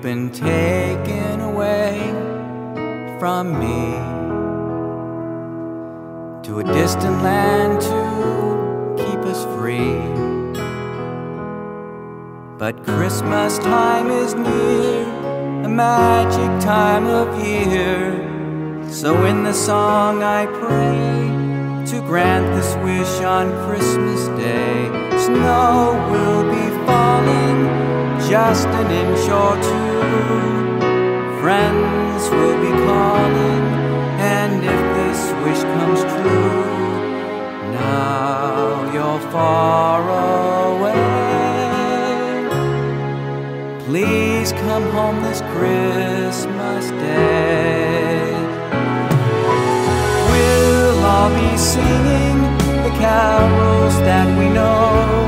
You've been taken away from me to a distant land to keep us free. But Christmas time is near, a magic time of year. So in the song I pray to grant this wish on Christmas Day. Snow will be falling, just an inch or two. Friends will be calling, and if this wish comes true, now you're far away. Please come home this Christmas Day. We'll all be singing the carols that we know.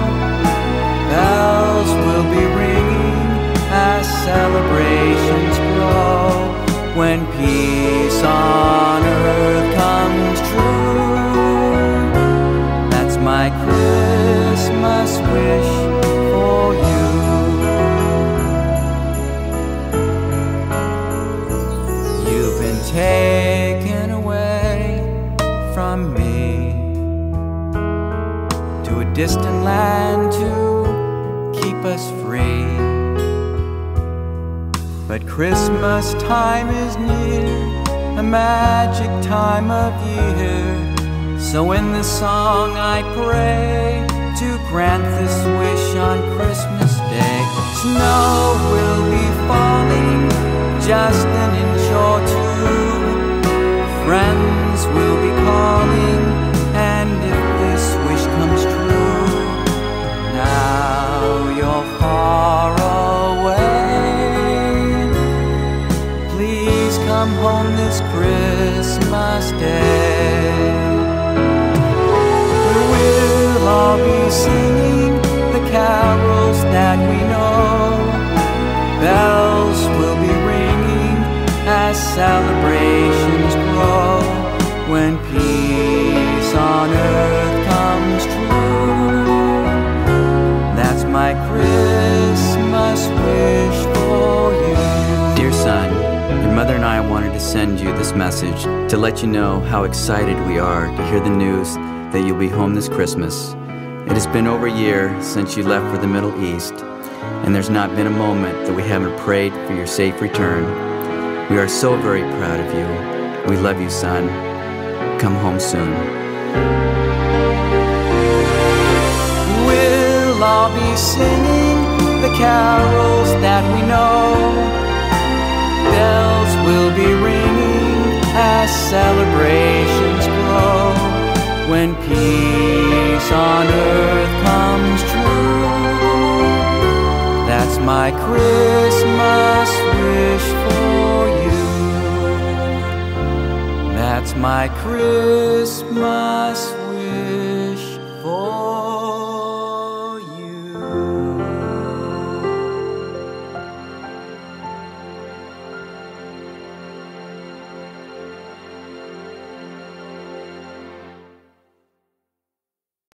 Bells will be ringing as celebrations grow. When peace on earth comes true, that's my Christmas wish for you. You've been taken away from me to a distant land to keep us free. But Christmas time is near, a magic time of year. So in this song I pray to grant this wish on Christmas Day. Snow will be falling, just an inch or two. Friends will be calling, and if this wish comes true, now you're far away. Please come home this Christmas Day. We'll all be singing the carols that we know. Bells will be ringing as celebrations grow. When peace on earth comes true, that's my Christmas wish for you. Dear son, your mother and I wanted to send you this message to let you know how excited we are to hear the news that you'll be home this Christmas. It has been over a year since you left for the Middle East, and there's not been a moment that we haven't prayed for your safe return. We are so very proud of you. We love you, son. Come home soon. We'll all be singing the carols that we know. Bells will be ringing as celebrations grow. When peace on earth comes true, that's my Christmas wish for you. That's my Christmas